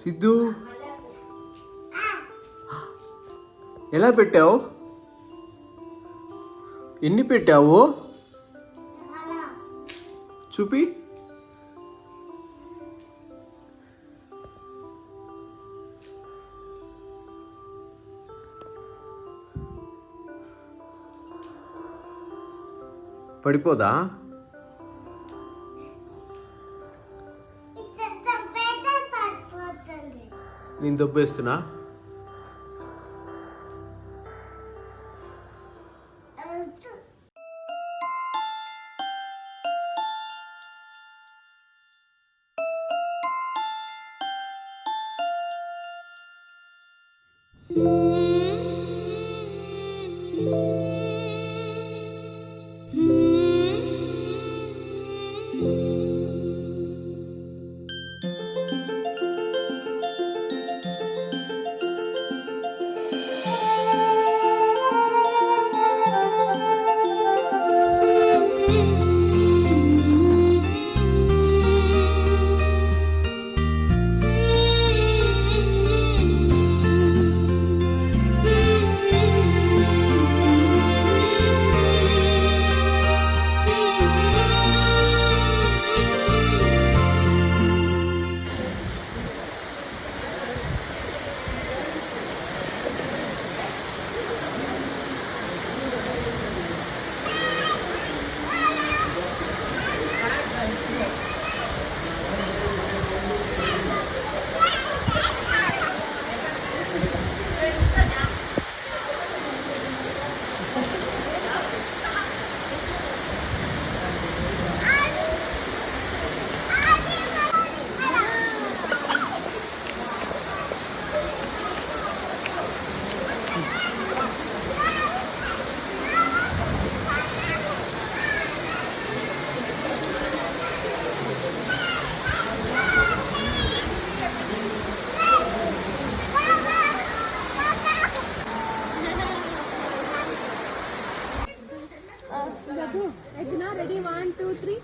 సిద్ధు ఎలా పెట్టావు? ఎన్ని పెట్టావు చూపి. పడిపోదా? నేను దొబ్బేస్తున్నా. Ready, 1, 2, 3.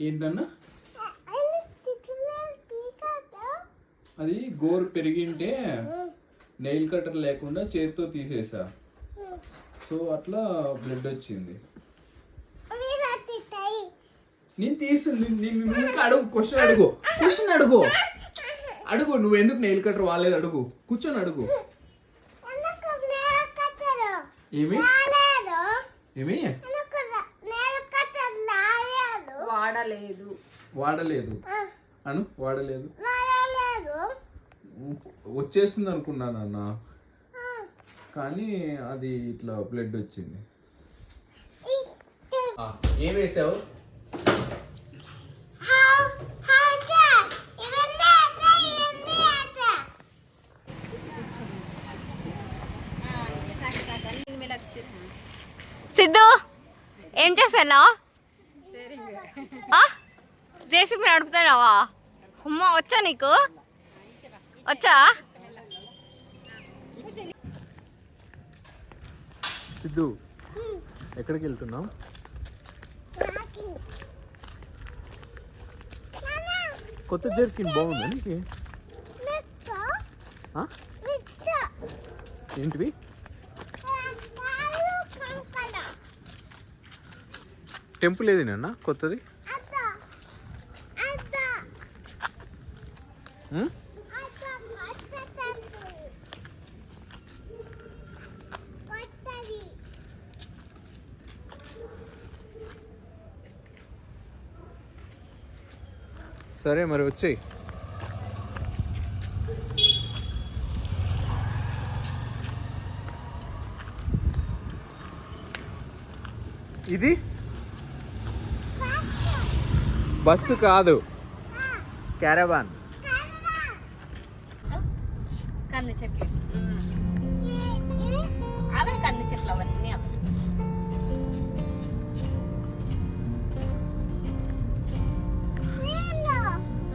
ఏంటన్నా? అది గోరు పెరిగింటే నెయిల్ కటర్ లేకుండా చేతితో తీసేసా, సో అట్లా బ్లడ్ వచ్చింది. నేను అడుగు, క్వశ్చన్ అడుగు నువ్వు ఎందుకు నెయిల్ కటర్ వాలేదు అడుగు, కూర్చొని అడుగు. ఏమి ఏమి వాడలేదు అను, వాడలేదు వచ్చేస్తుంది అనుకున్నాను అన్న, కానీ అది ఇట్లా బ్లడ్ వచ్చింది. ఏం వేసావు? సిద్ధు ఏం చేసానా? జేసీబీ నడుపుతున్నావా? అమ్మ వచ్చా నీకు? వచ్చా? సిద్ధు ఎక్కడికి వెళ్తున్నావు? కొత్త జర్కిన్ బాగుందా నీకు? ఏంటివి? టెంపుల్ ఏది నాన్న కొత్తది? సరే మరి వచ్చేయి. ఇది బస్సు కాదు, క్యారవాన్. కంది చెట్లు అవే కంది చెట్లు అవన్నీ అవే.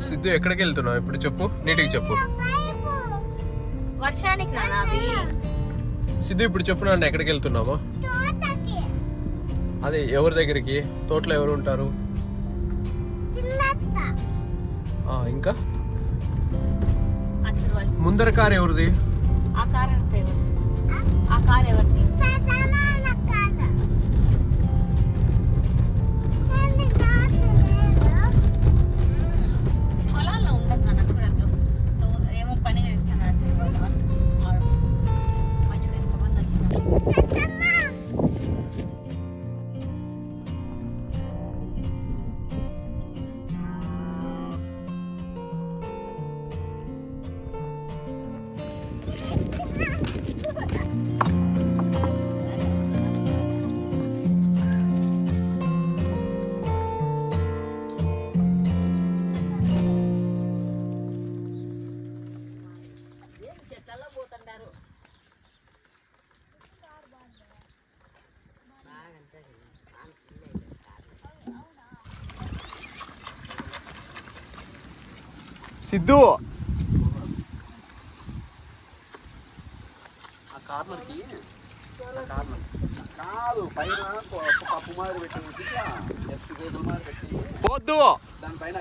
సిద్ధు ఎక్కడికి వెళ్తున్నావు ఇప్పుడు చెప్పు, నీటికి చెప్పు. వర్షానికి రానా అవి. సిద్ధు ఇప్పుడు చెప్పు నాన్న, ఎక్కడికి వెళ్తున్నావు? అదే ఎవరి దగ్గరికి? తోటలో ఎవరు ఉంటారు? ఇంకా ముందర కారు ఎవరిది? ఆ కార్ ఎవరిది? ఆ కార్ ఎవరిది? పొలాల్లో ఉండదు కదా చూడద్దు. ఏమో పని చేస్తాను ఎంతమంది వచ్చినా. సిద్ధు కాదు పైన పప్పు మాదిరి పెట్టి జస్ట్ గోధుమ మాదిరి పెట్టి పోద్దు. దానిపైన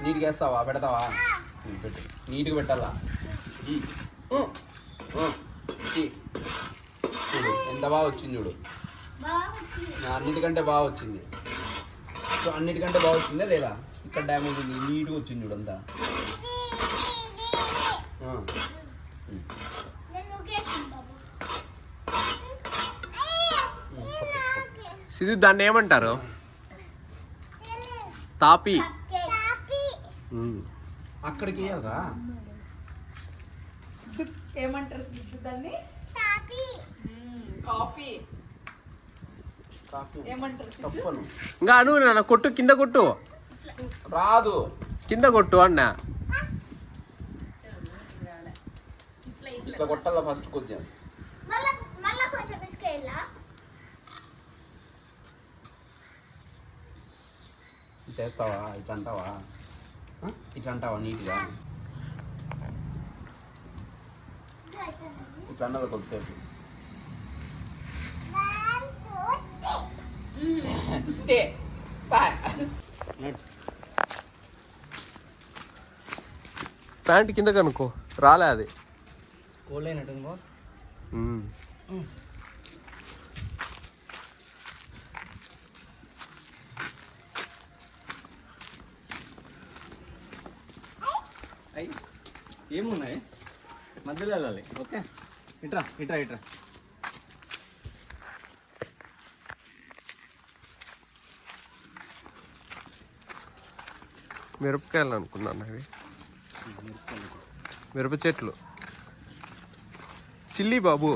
నీట్గా వేస్తావా, పెడతావా? పెట్టు, నీట్గా పెట్టాలా. చూడు ఎంత బాగా వచ్చింది చూడు. అన్నిటికంటే బాగా వచ్చింది. సో అన్నిటికంటే బాగా వచ్చిందా లేదా? ఇక్కడ డ్యామేజ్ ఉంది, నీట్గా వచ్చింది చూడు అంతా. సిద్ధు దాన్ని ఏమంటారు? తాపి. అక్కడికి కదా ఏమంటారు దాన్ని? కాఫీ ఏమంటారు? తప్పను ఇంకా అను నాన్న, కొట్టు, కింద కొట్టు. రాదు, కింద కొట్టు అన్న. ఇట్లా కొట్టాల ఫస్ట్ కొద్దిగా. చేస్తావా? ఇట్లా అంటావా? ఇట్లా అంటావా? నీట్గా ఇట్లా అన్నది కొద్దిసేపు. ప్యాంట్ కింద కనుక్కో, రాలే అది. ఏమున్నాయి మధ్యలో వెళ్ళాలి. ఓకే, ఇట్రా ఇట్రా ఇట్రా. మిరపకాయలు అనుకున్నాను అవి. మిరప చెట్లు. చిల్లీ బాబు.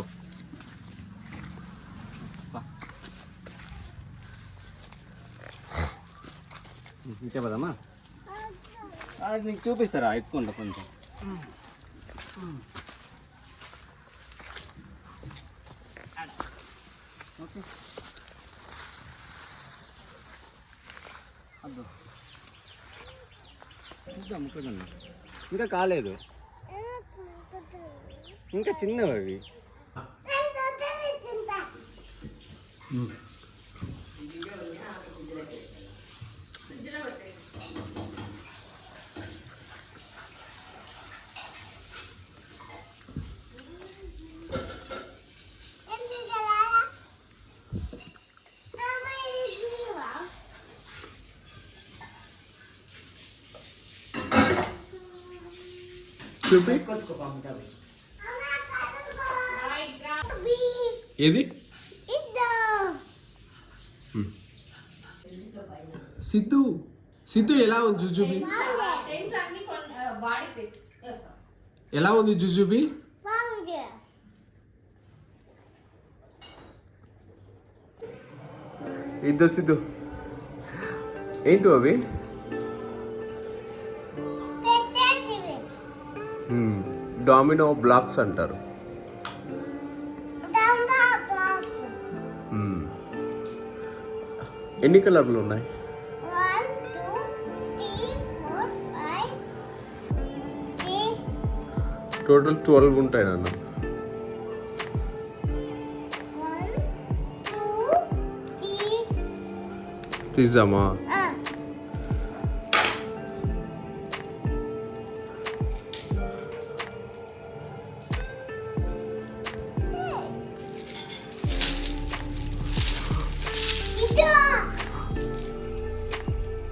ఇంకే పదమ్మా, నీకు చూపిస్తారా? ఎత్తుకుంటా కొంచెం. ఓకే, అద్దు ముక్కజొన్న ఇంకా కాలేదు, ఇంకా చిన్నవి అవి. చూపి ఏది? సిద్ధు సిద్ధు ఎలా ఉంది చూపి. ఎలా ఉంది జుజుబి? ఇద్దు సిద్ధు ఏంటి అవి? డామినో బ్లాక్స్ అంటారు. ఎన్ని కలర్లు ఉన్నాయి? 1, 2, 3, 4, 5, 6. టోటల్ 12 ఉంటాయి నాన్న. 1, 2, 3. తీద్దామా?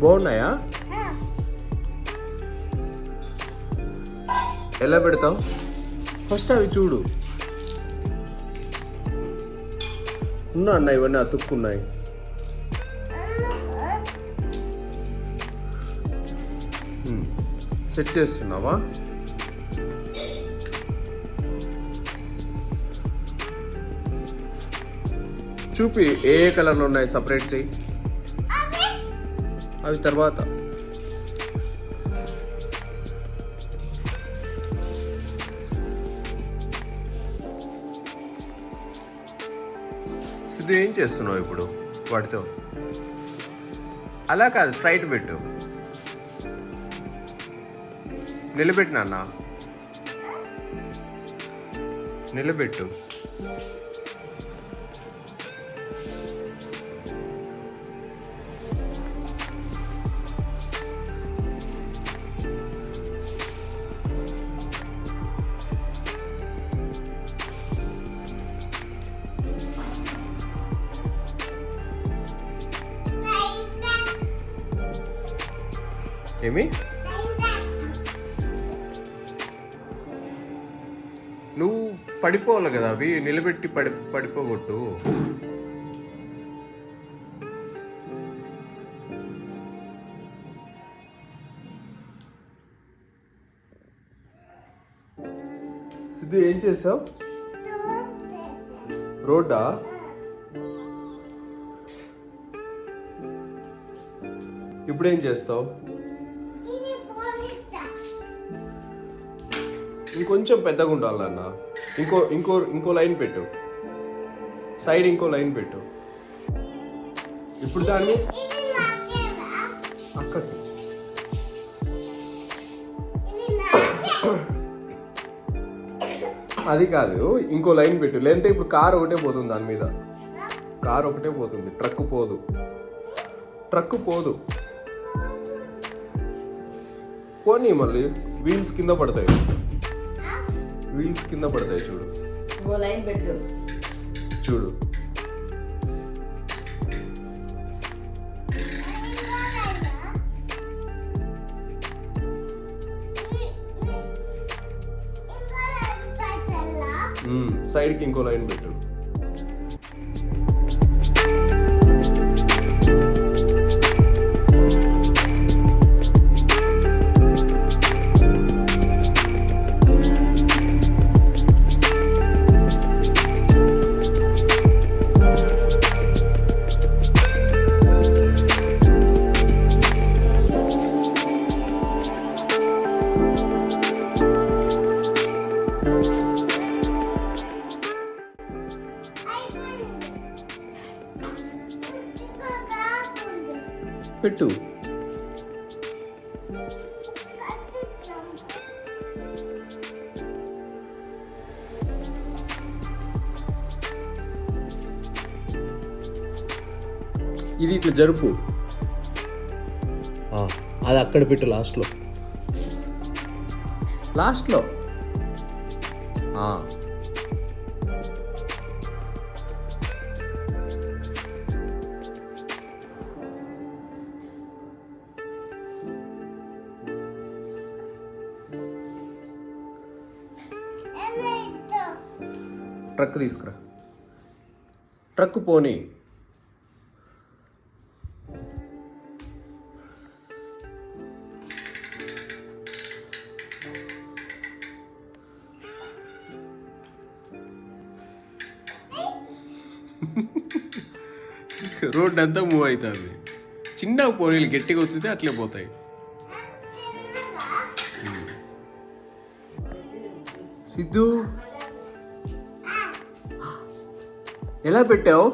బాగున్నాయా? ఎలా పెడతావు? ఫస్ట్ అవి చూడు. ఉన్నా అన్న ఇవన్నీ అతుక్కున్నాయి. సెట్ చేస్తున్నావా? చూపి ఏ ఏ కలర్లు ఉన్నాయి సపరేట్ చెయ్యి. అవి తర్వాత. సిద్ధు ఏం చేస్తున్నావు ఇప్పుడు వాటితో? అలా కాదు, స్ట్రైట్ పెట్టు. నిలబెట్టు నాన్న, నిలబెట్టు. ఏమి? నువ్వు పడిపోవాలి కదా, అవి నిలబెట్టి పడిపోగొట్టు. సిద్ధు ఏం చేసావు? రోడ్డా? ఇప్పుడేం చేస్తావు? ఇంకొంచెం పెద్దగా ఉండాలన్న. ఇంకో లైన్ పెట్టు, సైడ్ ఇంకో లైన్ పెట్టు. ఇప్పుడు దాన్ని అక్కకి అది కాదు, ఇంకో లైన్ పెట్టు. లేదంటే ఇప్పుడు కార్ ఒకటే పోతుంది దాని మీద. కార్ ఒకటే పోతుంది, ట్రక్ పోదు. ట్రక్ పోదు. పోనీ మళ్ళీ వీల్స్ కింద పడతాయి. వీల్స్ కింద పడతాయి చూడు. ఓ లైన్ పెట్టు. చూడు. సైడ్కి ఇంకో లైన్ పెట్టు. పెట్టు. ఇది ఇట్లా జరుపు. అది అక్కడ పెట్టు, లాస్ట్లో. లాస్ట్లో ట్రక్ తీసుకురా. ట్రక్ పోనీ. రోడ్డు అంతా మూవ్ అవుతుంది. చిన్న పోనీలు గట్టిగా వస్తుంది అట్లే పోతాయి. సిద్ధు ఎలా పెట్టావు?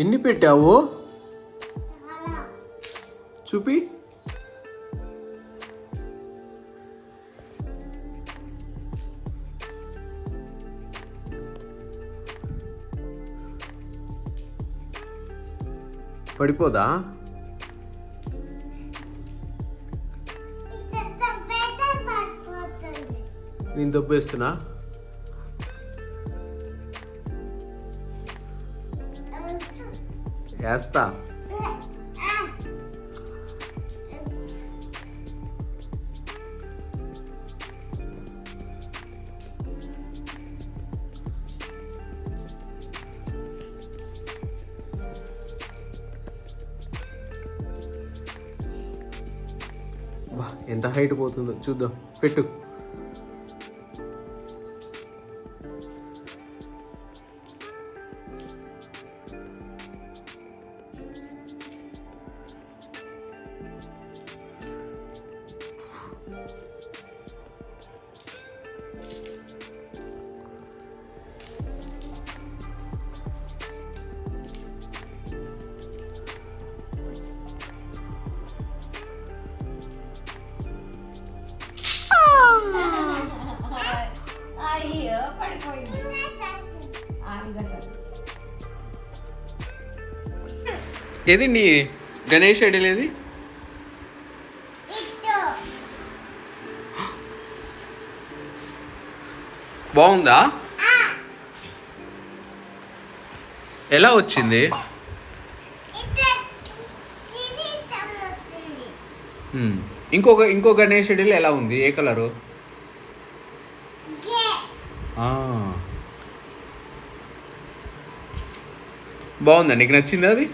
ఎన్ని పెట్టావు చూపి. పడిపోదా? నేను దొబ్బేస్తున్నా. వేస్తా. ఎంత హైట్ పోతుందో చూద్దాం. పెట్టు. అయ్యో పడిపోయింది. ఏది నీ గణేష్ ఐడియల్ ఏది? బాగుందా? ఎలా వచ్చింది? ఇంకో గణేష్ ఐడియల్ ఎలా ఉంది? ఏ కలరు? బాగుందా? నీకు నచ్చిందా అది?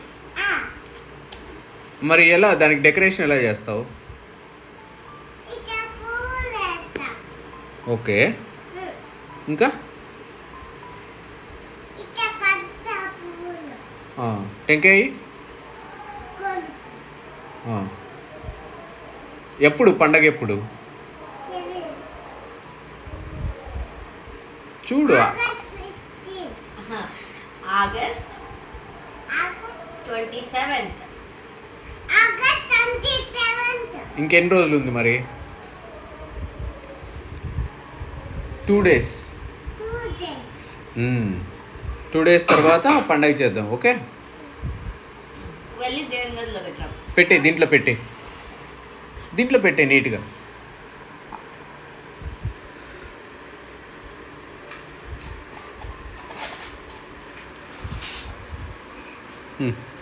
మరి ఎలా దానికి డెకరేషన్ ఎలా చేస్తావు? ఓకే. ఇంకా టెంకాయ ఎప్పుడు? పండగ ఎప్పుడు చూడు. August 27th. ఇంకెన్ని రోజులు ఉంది మరి? 2 days. 2 days తర్వాత పండగ చేద్దాం. ఓకే. వెళ్ళి దేవుని గదిలో పెట్టాం. పెట్టే దీంట్లో పెట్టే నీట్గా.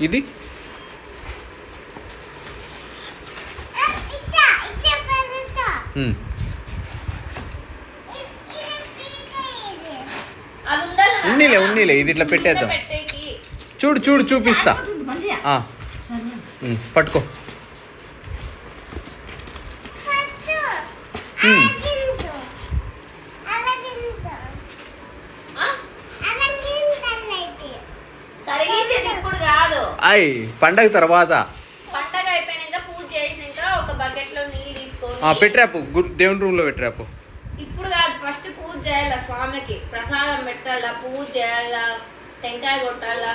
ఇది ఉన్నీలే ఇది ఇట్లా పెట్టేద్దాం. చూడు చూపిస్తా. పట్టుకో. అయ్ పండగ తర్వాత. పండగ అయిపోయినాక పూజ చేసినాక ఒక బకెట్ లో నీళ్ళు తీసుకొని పెట్టరాపు. దేవుని రూమ్ లో పెట్టరాపు. ఇప్పుడు కాదు, ఫస్ట్ పూజ చేయాల, స్వామికి ప్రసాదం పెట్టాలా, పూజ చేయాలా, టెంకాయ కొట్టాలా.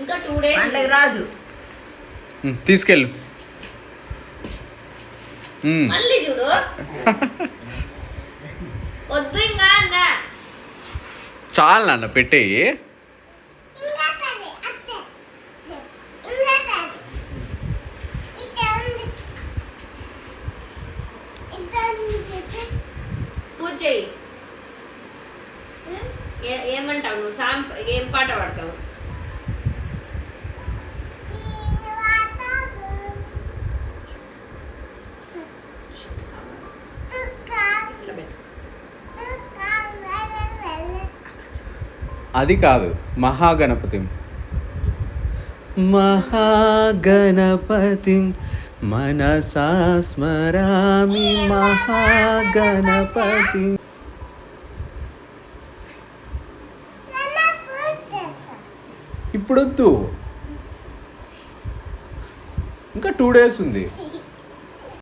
ఇంకా 2 days పండగ రాజు. తీసుకెళ్ళు. మళ్ళీ చూడు. వద్దు ఇంకా అన్న. చాలు నాన్న పెట్టేయి. పూజ చెయ్యి. ఏమంటావు నువ్వు? ఏం పాట పాడతావు? అది కాదు, మహాగణపతి. మనసా స్మరామి మహాగణపతి. ఇప్పుడొద్దు, ఇంకా 2 days ఉంది.